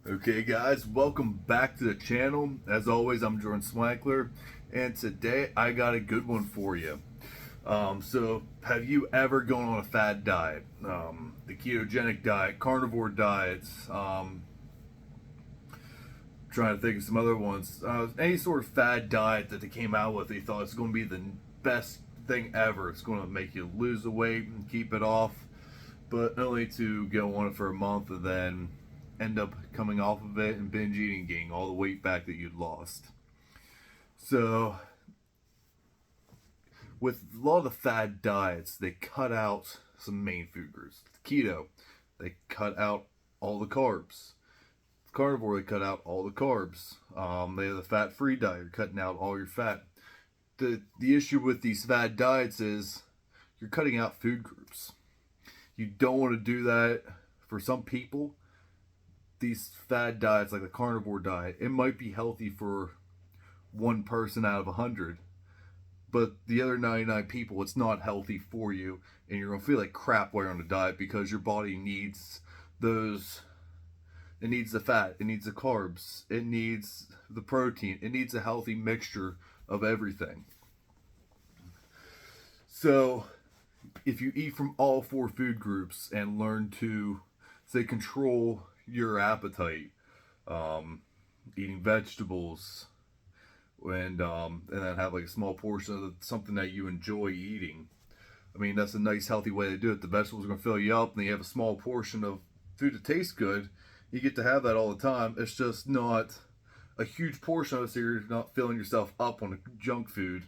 Okay guys, welcome back to the channel. As always, I'm Jordan Swankler, and today I got a good one for you. So have you ever gone on a fad diet? The ketogenic diet, carnivore diets, trying to think of some other ones. Any sort of fad diet that they came out with, they thought it's going to be the best thing ever. It's going to make you lose the weight and keep it off, but only to go on it for a month and then end up coming off of it and binge eating, gaining all the weight back that you'd lost. So, with a lot of the fad diets, they cut out some main food groups. Keto, they cut out all the carbs. Carnivore, they cut out all the carbs. They have the fat-free diet, you're cutting out all your fat. The issue with these fad diets is you're cutting out food groups. You don't want to do that. For some people, these fad diets like the carnivore diet, it might be healthy for one person out of 100, but the other 99 people, it's not healthy for you, and you're gonna feel like crap while you're on a diet because your body needs those. It needs the fat, it needs the carbs, it needs the protein, it needs a healthy mixture of everything. So if you eat from all four food groups and learn to, say, control your appetite, eating vegetables, and then have like a small portion of something that you enjoy eating. I mean, that's a nice healthy way to do it. The vegetables are going to fill you up, and you have a small portion of food that tastes good. You get to have that all the time. It's just not a huge portion of it, so you're not filling yourself up on junk food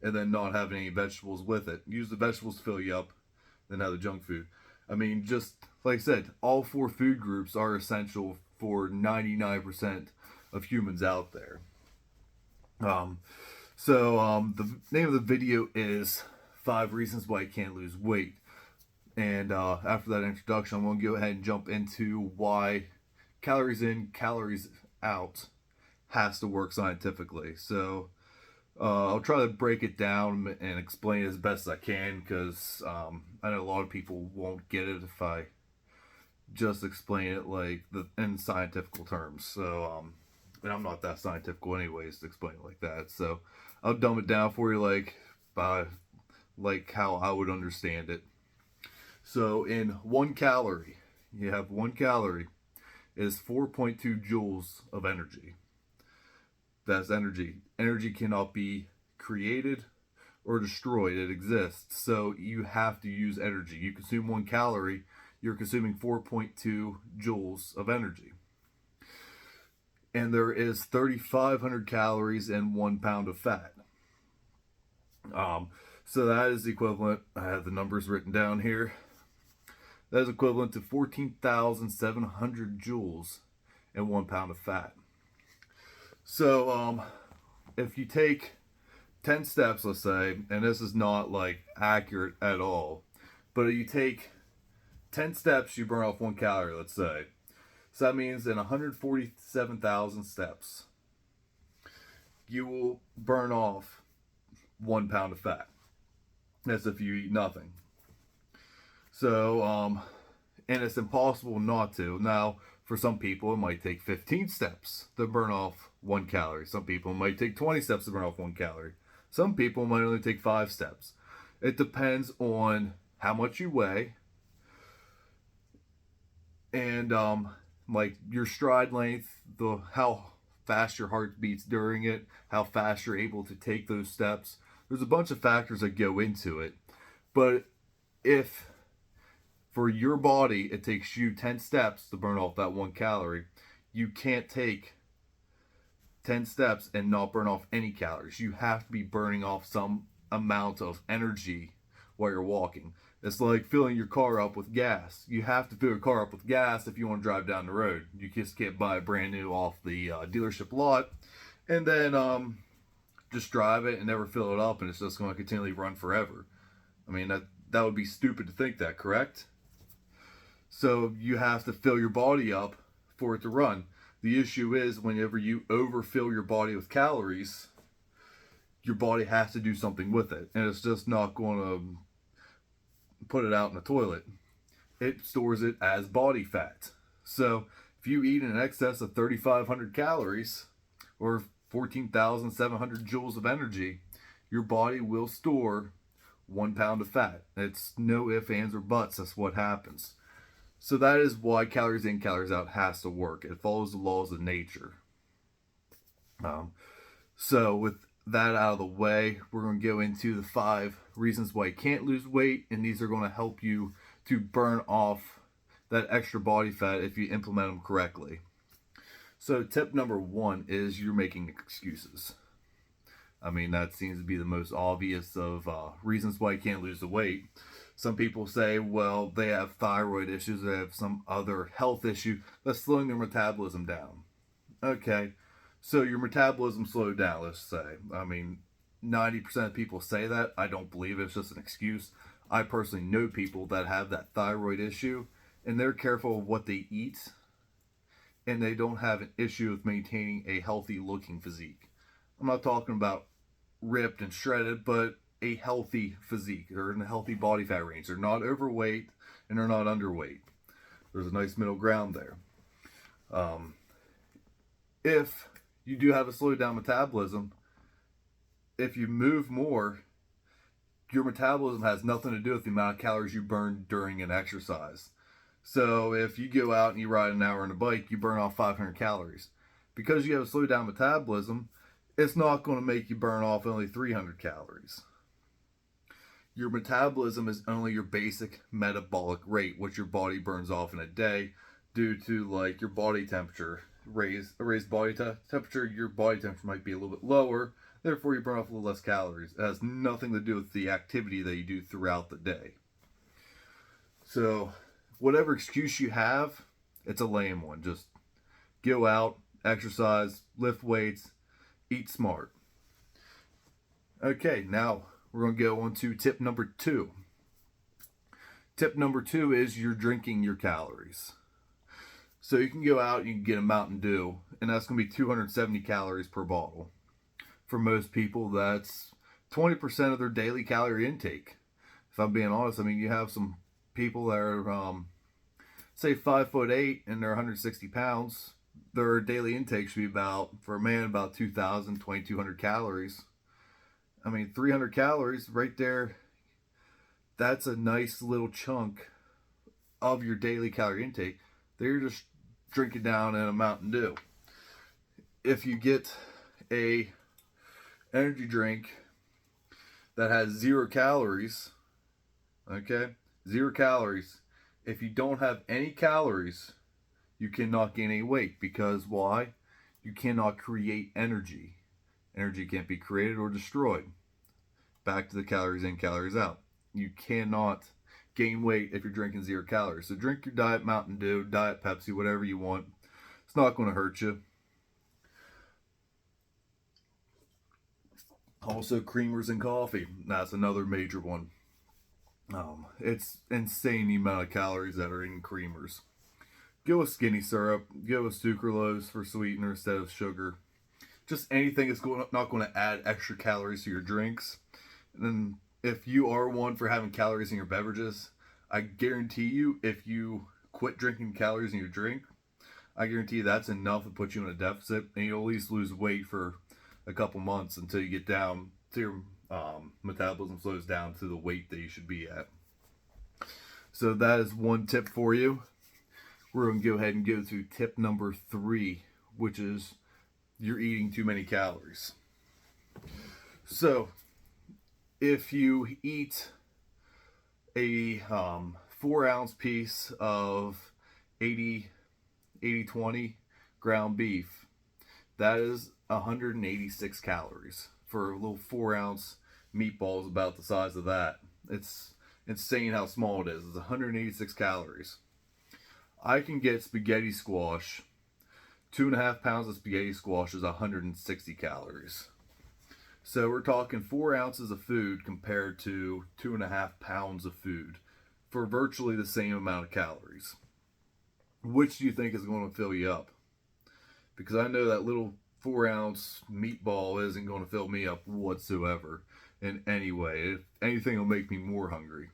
and then not having any vegetables with it. Use the vegetables to fill you up, then have the junk food. I mean, just like I said, all four food groups are essential for 99% of humans out there. The name of the video is 5 Reasons Why You Can't Lose Weight. And after that introduction, I'm going to go ahead and jump into why calories in, calories out has to work scientifically. So I'll try to break it down and explain it as best as I can, because I know a lot of people won't get it if I just explain it like in scientific terms. So and I'm not that scientific anyways to explain it like that. So I'll dumb it down for you like how I would understand it. So in 1 calorie, you have 1 calorie is 4.2 joules of energy. That's energy. Energy cannot be created or destroyed. It exists. So you have to use energy. You consume 1 calorie, you're consuming 4.2 joules of energy. And there is 3,500 calories in 1 pound of fat. So that is equivalent, I have the numbers written down here. That is equivalent to 14,700 joules in 1 pound of fat. So if you take 10 steps, let's say, and this is not like accurate at all, but if you take 10 steps, you burn off 1 calorie, let's say. So that means in 147,000 steps, you will burn off 1 pound of fat. That's if you eat nothing. So, and it's impossible not to. Now, for some people, it might take 15 steps to burn off 1 calorie. Some people might take 20 steps to burn off 1 calorie. Some people might only take 5 steps. It depends on how much you weigh and like your stride length, how fast your heart beats during it, how fast you're able to take those steps. There's a bunch of factors that go into it. But if for your body it takes you 10 steps to burn off that 1 calorie, you can't take 10 steps and not burn off any calories. You have to be burning off some amount of energy while you're walking. It's like filling your car up with gas. You have to fill your car up with gas if you want to drive down the road. You just can't buy brand new off the dealership lot and then just drive it and never fill it up, and it's just going to continually run forever. I mean, that would be stupid to think that, correct? So you have to fill your body up for it to run. The issue is whenever you overfill your body with calories, your body has to do something with it, and it's just not going to put it out in the toilet. It stores it as body fat. So If you eat in excess of 3,500 calories or 14,700 joules of energy, your body will store 1 pound of fat. It's no ifs, ands, or buts. That's what happens. So that is why calories in, calories out has to work. It follows the laws of nature. So with that out of the way, we're going to go into the 5 reasons why you can't lose weight, and these are going to help you to burn off that extra body fat if you implement them correctly. So tip number 1 is you're making excuses. I mean, that seems to be the most obvious of reasons why you can't lose the weight. Some people say, well, they have thyroid issues, they have some other health issue that's slowing their metabolism down. Okay, so your metabolism slowed down, let's say. I mean, 90% of people say that. I don't believe it. It's just an excuse. I personally know people that have that thyroid issue, and they're careful of what they eat, and they don't have an issue with maintaining a healthy looking physique. I'm not talking about ripped and shredded, but a healthy physique or in a healthy body fat range. They're not overweight and they're not underweight. There's a nice middle ground there. If you do have a slowed down metabolism, if you move more, your metabolism has nothing to do with the amount of calories you burn during an exercise. So if you go out and you ride an hour on a bike, you burn off 500 calories. Because you have a slowed down metabolism, it's not going to make you burn off only 300 calories. Your metabolism is only your basic metabolic rate, what your body burns off in a day due to like your body temperature. Raised body temperature, your body temperature might be a little bit lower, therefore you burn off a little less calories. It has nothing to do with the activity that you do throughout the day. So whatever excuse you have, it's a lame one. Just go out, exercise, lift weights, eat smart. Okay, now we're going to go on to tip number 2. Tip number 2 is you're drinking your calories. So you can go out, you can get a Mountain Dew, and that's going to be 270 calories per bottle. For most people, that's 20% of their daily calorie intake. If I'm being honest, I mean, you have some people that are, say, 5'8" and they're 160 pounds. Their daily intake should be about, for a man, about 2,000, 2,200 calories. I mean, 300 calories right there, that's a nice little chunk of your daily calorie intake that you're just drinking down in a Mountain Dew. If you get a energy drink that has 0 calories, okay, 0 calories, if you don't have any calories, you cannot gain any weight. Because why? You cannot create energy. Energy can't be created or destroyed. Back to the calories in, calories out. You cannot gain weight if you're drinking 0 calories. So drink your Diet Mountain Dew, Diet Pepsi, whatever you want. It's not going to hurt you. Also, creamers and coffee. That's another major one. It's insane the amount of calories that are in creamers. Go with skinny syrup. Go with sucralose for sweetener instead of sugar. Just anything that's not going to add extra calories to your drinks. And then if you are one for having calories in your beverages, I guarantee you, if you quit drinking calories in your drink, I guarantee you that's enough to put you in a deficit, and you'll at least lose weight for a couple months until you get down to your metabolism slows down to the weight that you should be at. So that is one tip for you. We're going to go ahead and go to tip number 3, which is you're eating too many calories. So if you eat a 4-ounce piece of 80-20 ground beef, that is 186 calories. For a little 4-ounce meatball is about the size of that. It's insane how small it is. It's 186 calories. I can get spaghetti squash. 2.5 pounds of spaghetti squash is 160 calories. So we're talking 4 ounces of food compared to 2.5 pounds of food for virtually the same amount of calories. Which do you think is going to fill you up? Because I know that little 4-ounce meatball isn't going to fill me up whatsoever in any way. If anything, will make me more hungry.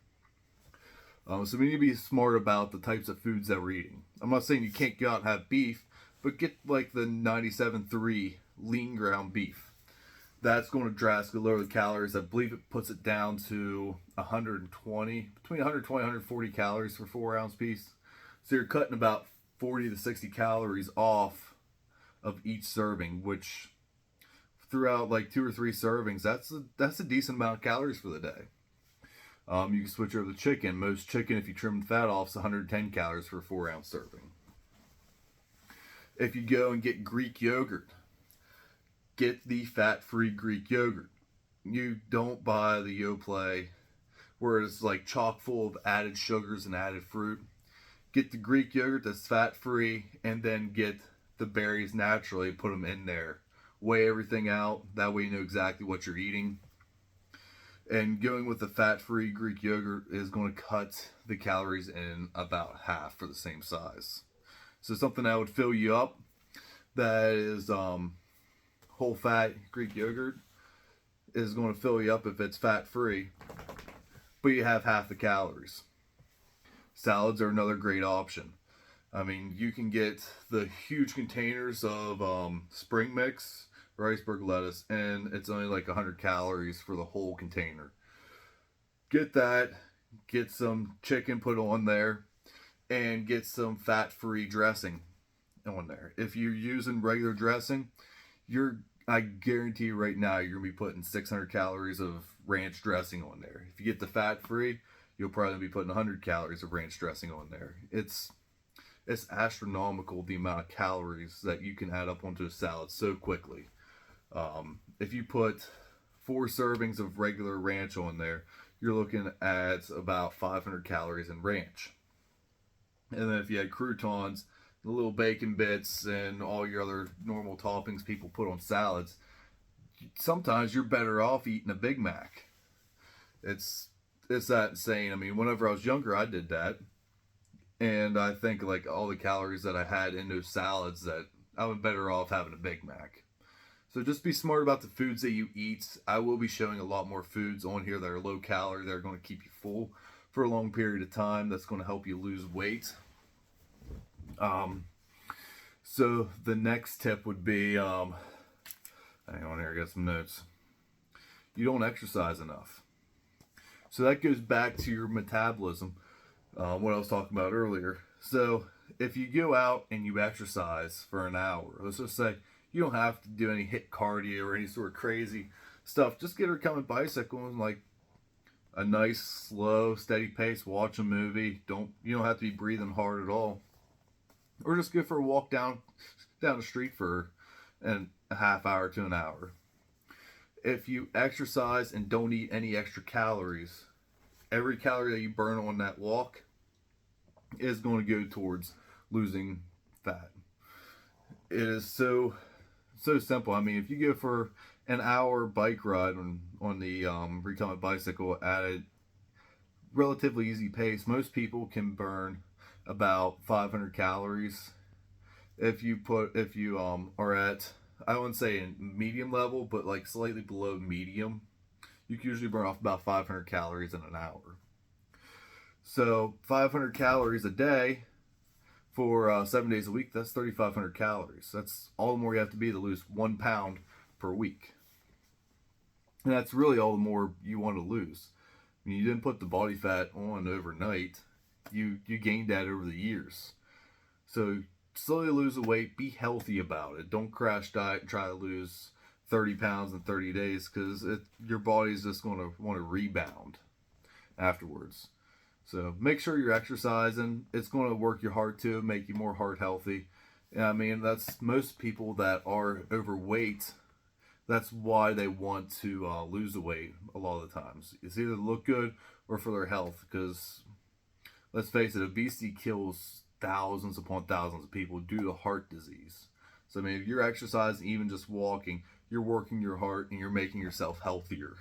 So we need to be smart about the types of foods that we're eating. I'm not saying you can't go out and have beef, but get like the 97.3 lean ground beef. That's going to drastically lower the calories. I believe it puts it down to 120, between 120 and 140 calories for 4 ounce piece. So you're cutting about 40 to 60 calories off of each serving, which throughout like 2 or 3 servings, that's a decent amount of calories for the day. You can switch over to chicken. Most chicken, if you trim the fat off, is 110 calories for a 4 ounce serving. If you go and get Greek yogurt, get the fat-free Greek yogurt. You don't buy the Yoplait where it's like chock full of added sugars and added fruit. Get the Greek yogurt that's fat-free, and then get the berries naturally, put them in there. Weigh everything out. That way you know exactly what you're eating. And going with the fat-free Greek yogurt is going to cut the calories in about half for the same size. So something that would fill you up, that is whole fat Greek yogurt, is going to fill you up if it's fat-free, but you have half the calories. Salads are another great option. I mean, you can get the huge containers of spring mix, or iceberg lettuce, and it's only like 100 calories for the whole container. Get that, get some chicken put on there, and get some fat-free dressing on there. If you're using regular dressing, I guarantee you right now you're gonna be putting 600 calories of ranch dressing on there. If you get the fat-free, you'll probably be putting 100 calories of ranch dressing on there. It's astronomical the amount of calories that you can add up onto a salad so quickly. If you put 4 servings of regular ranch on there, you're looking at about 500 calories in ranch. And then if you had croutons, the little bacon bits, and all your other normal toppings people put on salads, sometimes you're better off eating a Big Mac. It's that insane. I mean, whenever I was younger, I did that. And I think like all the calories that I had in those salads, that I was better off having a Big Mac. So just be smart about the foods that you eat. I will be showing a lot more foods on here that are low calorie, that are going to keep you full for a long period of time. That's going to help you lose weight. So the next tip would be, hang on here, I got some notes. You don't exercise enough. So that goes back to your metabolism, what I was talking about earlier. So if you go out and you exercise for an hour, let's just say you don't have to do any HIIT cardio or any sort of crazy stuff. Just get her coming bicycle and like a nice, slow, steady pace. Watch a movie. You don't have to be breathing hard at all. Or just go for a walk down the street for a half hour to an hour. If you exercise and don't eat any extra calories, every calorie that you burn on that walk is going to go towards losing fat. It is so simple. I mean, if you go for an hour bike ride on the recumbent bicycle at a relatively easy pace, most people can burn about 500 calories. If you are at, I wouldn't say in medium level, but like slightly below medium, you can usually burn off about 500 calories in an hour. So 500 calories a day for 7 days a week, that's 3,500 calories. That's all the more you have to be to lose 1 pound per week. And that's really all the more you want to lose. I mean, you didn't put the body fat on overnight. You gained that over the years. So slowly lose the weight. Be healthy about it. Don't crash diet and try to lose 30 pounds in 30 days, because your body's just going to want to rebound afterwards. So make sure you're exercising. It's going to work your heart too, make you more heart healthy. And I mean, that's most people that are overweight. That's why they want to lose the weight a lot of the times. It's either to look good or for their health, because let's face it, obesity kills thousands upon thousands of people due to heart disease. So I mean, if you're exercising, even just walking, you're working your heart and you're making yourself healthier.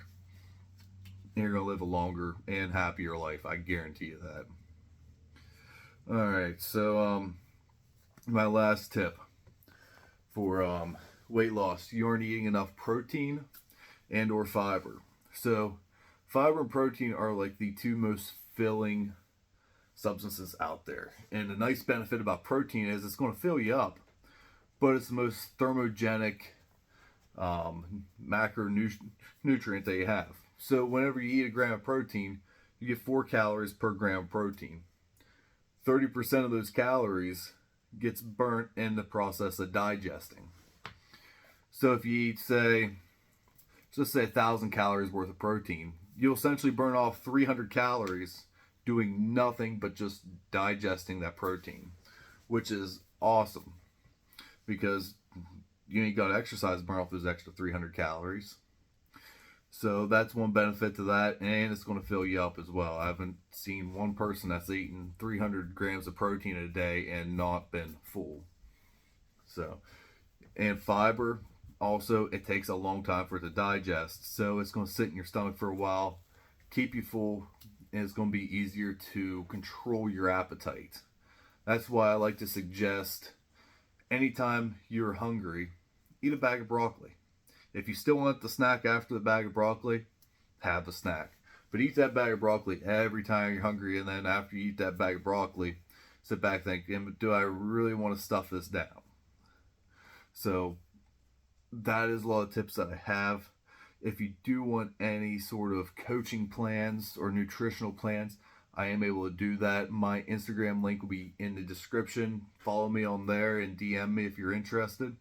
And you're going to live a longer and happier life. I guarantee you that. Alright, so my last tip for weight loss. You aren't eating enough protein and or fiber. So fiber and protein are like the two most filling substances out there. And the nice benefit about protein is it's going to fill you up, but it's the most thermogenic macronutrient that you have. So whenever you eat a gram of protein, you get 4 calories per gram of protein. 30% of those calories gets burnt in the process of digesting. So if you eat, say, just say 1,000 calories worth of protein, you'll essentially burn off 300 calories doing nothing but just digesting that protein, which is awesome because you ain't got to exercise to burn off those extra 300 calories. So that's one benefit to that, and it's going to fill you up as well. I haven't seen one person that's eaten 300 grams of protein a day and not been full. So, and fiber, also, it takes a long time for it to digest, so it's going to sit in your stomach for a while, keep you full, and it's going to be easier to control your appetite. That's why I like to suggest anytime you're hungry, eat a bag of broccoli. If you still want the snack after the bag of broccoli, have the snack. But eat that bag of broccoli every time you're hungry, and then after you eat that bag of broccoli, sit back thinking, do I really want to stuff this down? So that is a lot of tips that I have. If you do want any sort of coaching plans or nutritional plans, I am able to do that. My Instagram link will be in the description. Follow me on there and DM me if you're interested.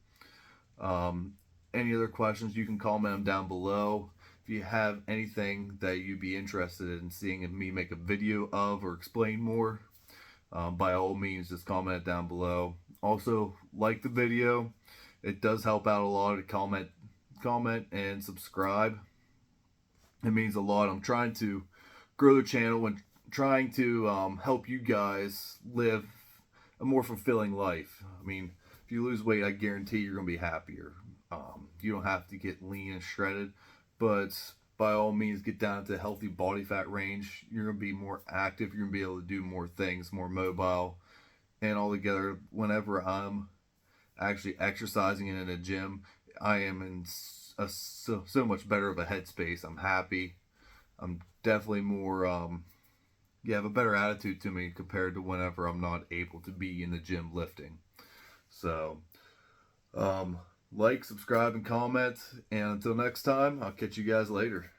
Any other questions, you can comment them down below. If you have anything that you'd be interested in seeing me make a video of or explain more, by all means, just comment it down below. Also, like the video. It does help out a lot to comment and subscribe. It means a lot. I'm trying to grow the channel and trying to help you guys live a more fulfilling life. I mean, if you lose weight, I guarantee you're going to be happier. You don't have to get lean and shredded, but by all means, get down to a healthy body fat range. You're going to be more active. You're going to be able to do more things, more mobile. And altogether, whenever I'm actually exercising in a gym, I am in so much better of a headspace. I'm happy. I'm definitely more, have a better attitude to me compared to whenever I'm not able to be in the gym lifting. So, like, subscribe, and comment. And until next time, I'll catch you guys later.